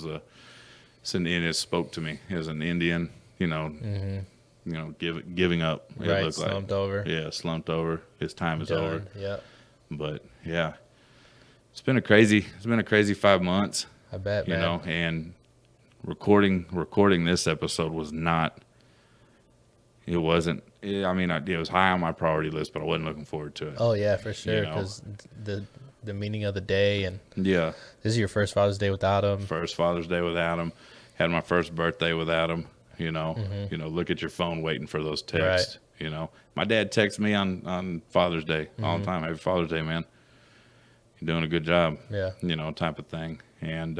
an Indian. It spoke to me. It was an Indian, giving up. It Right, looked slumped over. Yeah, slumped over. His time is over. Done. Yeah. But yeah, it's been a crazy 5 months. I bet, You man. know, and recording this episode was not. It wasn't. I mean, it was high on my priority list, but I wasn't looking forward to it. Oh yeah, for sure. know. Because the meaning of the day, and Yeah, this is your first Father's Day without him. first Father's Day without him. Had my first birthday without him. Look at your phone waiting for those texts. My dad texts me on Father's Day all the time. Every Father's Day, man, you're doing a good job. Yeah. Type of thing. And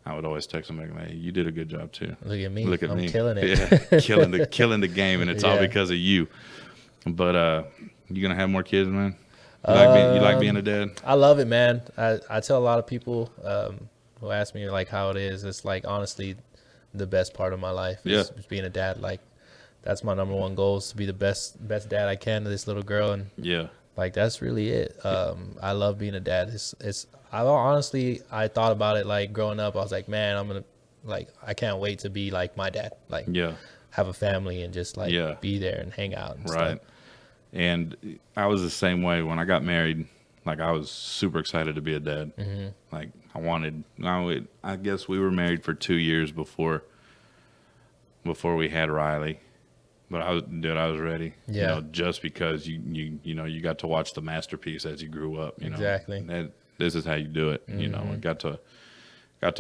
I would always text him like, "Hey, you did a good job too. Look at me. Look at I'm me, killing it. Yeah, killing the game, and it's all Yeah. because of you." But you gonna have more kids, man? You like being a dad? I love it, man. I tell a lot of people who ask me like how it is. It's like honestly the best part of my life is being a dad. Like that's my number one goal is to be the best dad I can to this little girl, and Yeah, like that's really it. I love being a dad. I thought about it like growing up. I was like, man, I can't wait to be like my dad. Like yeah. have a family and just like Yeah. be there and hang out and Right. stuff. And I was the same way when I got married. Like I was super excited to be a dad. Like I guess we were married for 2 years before we had Riley. But I was ready. Yeah. Just because you got to watch the masterpiece as you grew up. Exactly. This is how you do it. And got to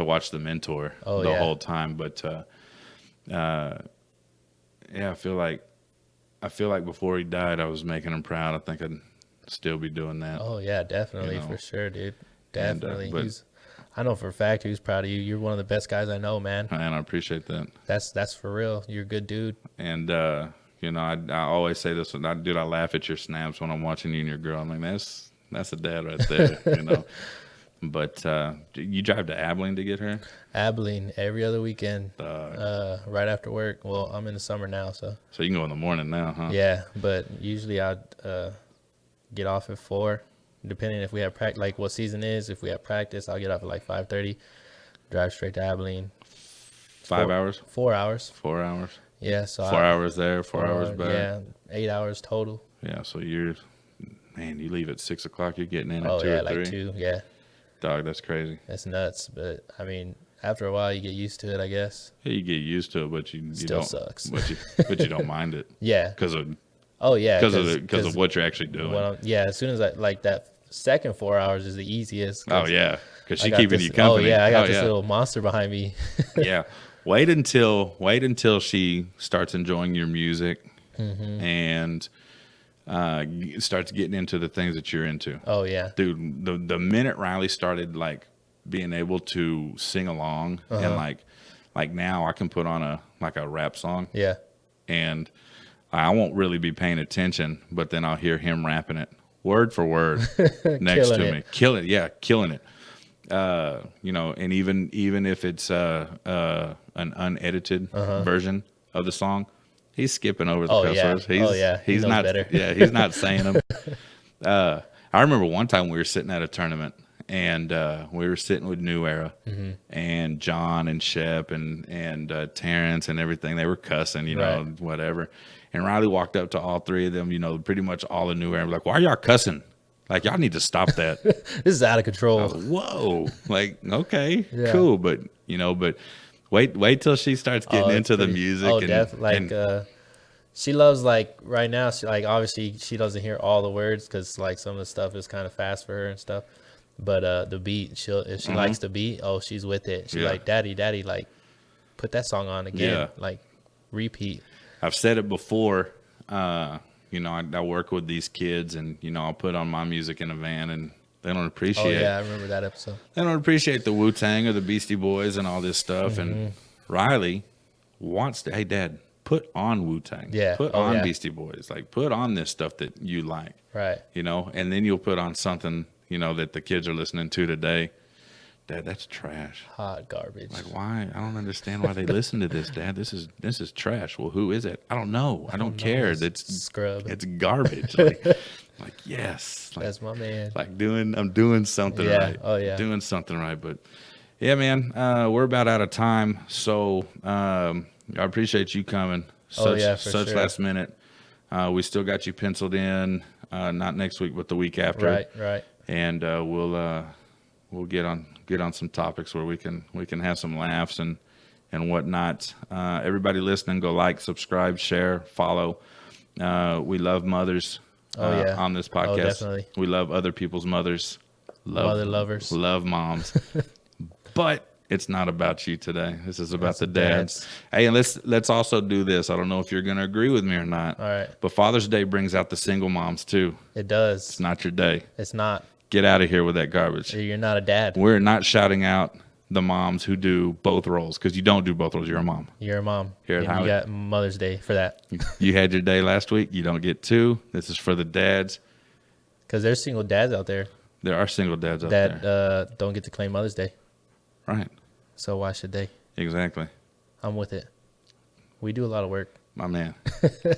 watch the mentor Oh, the yeah. whole time. But I feel like before he died, I was making him proud. I think I'd still be doing that. Oh yeah, definitely know. for sure, dude. And, Definitely. but- I know for a fact he was proud of you. You're one of the best guys I know, man. And I appreciate that. That's for real. You're a good dude. And I always say this, I laugh at your snaps when I'm watching you and your girl. I'm like, that's a dad right there, But you drive to Abilene to get her? Abilene every other weekend, Uh, right after work. Well, I'm in the summer now, so So you can go in the morning now, huh? yeah. But usually I'd get off at 4, depending if we have practice. Like what season is. If we have practice, I'll get off at like 5:30. Drive straight to Abilene. 5 hours? 4 hours. 4 hours? Yeah. So 4 hours there, 4 hours back. Yeah, 8 hours total. Yeah, so you leave at 6 o'clock, you're getting in at Oh 2 yeah, or 3. like 2. Yeah. Dog, that's crazy. That's nuts, but I mean, after a while, you get used to it, I guess. Yeah, you get used to it, but you Still don't, sucks. but you don't mind it Yeah. because of Oh yeah. because of what you're actually doing. As soon as I like that second 4 hours is the easiest. Oh yeah, because I she got keeping this, you company. I got Oh, this yeah. little monster behind me. Yeah. Wait until she starts enjoying your music and starts getting into the things that you're into. Oh yeah. Dude, the minute Riley started like being able to sing along and like now I can put on a rap song Yeah. and I won't really be paying attention, but then I'll hear him rapping it word for word next Killing to it. me. Killing it. And even if it's an unedited version of the song, he's skipping over the Oh, cuss yeah. words. Oh, yeah. He He's knows not better. Yeah, he's not saying them. I remember one time we were sitting at a tournament and we were sitting with New Era and John and Shep and Terrence and everything. They were cussing, Right. whatever. And Riley walked up to all three of them, pretty much all of New Era, and was like, "Why are y'all cussing? Like, y'all need to stop that." This is out of control. Whoa, like, okay, Yeah. cool, but wait till she starts getting It's into the pretty- music. Oh, and, definitely. Like, she loves, like, right now. She, like, obviously she doesn't hear all the words because like some of the stuff is kind of fast for her and stuff. But the beat, if she likes the beat, oh, she's with it. She's Yeah. like, daddy, like, put that song on again. Yeah. Like, repeat. I've said it before. I work with these kids, and I'll put on my music in a van, and they don't Oh appreciate. yeah, I remember that episode. They don't appreciate the Wu-Tang or the Beastie Boys and all this stuff. And Riley wants to. Hey, Dad, put on Wu-Tang. Yeah. Put Oh, on yeah. Beastie Boys. Like, put on this stuff that you like. Right. And then you'll put on something, that the kids are listening to today. Dad, that's trash. Hot garbage. Like, why? I don't understand why they listen to this, Dad. This is trash. Well, who is it? I don't know. I don't care. That's Scrub. it's garbage. Like yes. Like, That's my man. I'm doing something Yeah. right. Oh, yeah. Doing something right. But yeah, man, we're about out of time. So I appreciate you coming. Oh, yeah, for such sure. last minute. We still got you penciled in, not next week, but the week after. Right. And we'll get on some topics where we can have some laughs and whatnot. Everybody listening, go like, subscribe, share, follow. We love mothers Oh, yeah. on this Oh, podcast. definitely. We love other people's mothers. Mother lovers. Love moms. But it's not about you today. This is about the dads. dads. Hey, and let's also do this. I don't know if you're going to agree with me or not. All right. But Father's Day brings out the single moms too. It does. It's not your day. It's not. Get out of here with that garbage. You're not a dad. We're not shouting out the moms who do both roles because you don't do both roles. You're a mom. You're a mom. Here at And you Highway. got Mother's Day for that. You had your day last week. You don't get two. This is for the dads. Because there's single dads out there There are single dads out that there. don't get to claim Mother's Day. Right. So why should they? Exactly. I'm with it. We do a lot of work. My man.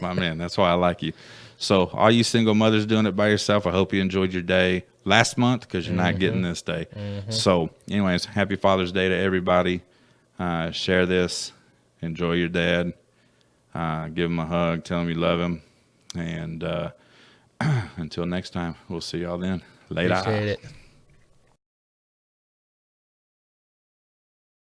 My man. That's why I like you. So all you single mothers doing it by yourself, I hope you enjoyed your day last month because you're not getting this day. So anyways, happy Father's Day to everybody. Share this. Enjoy your dad. Give him a hug. Tell him you love him. And until next time, we'll see y'all then. Later. Appreciate it.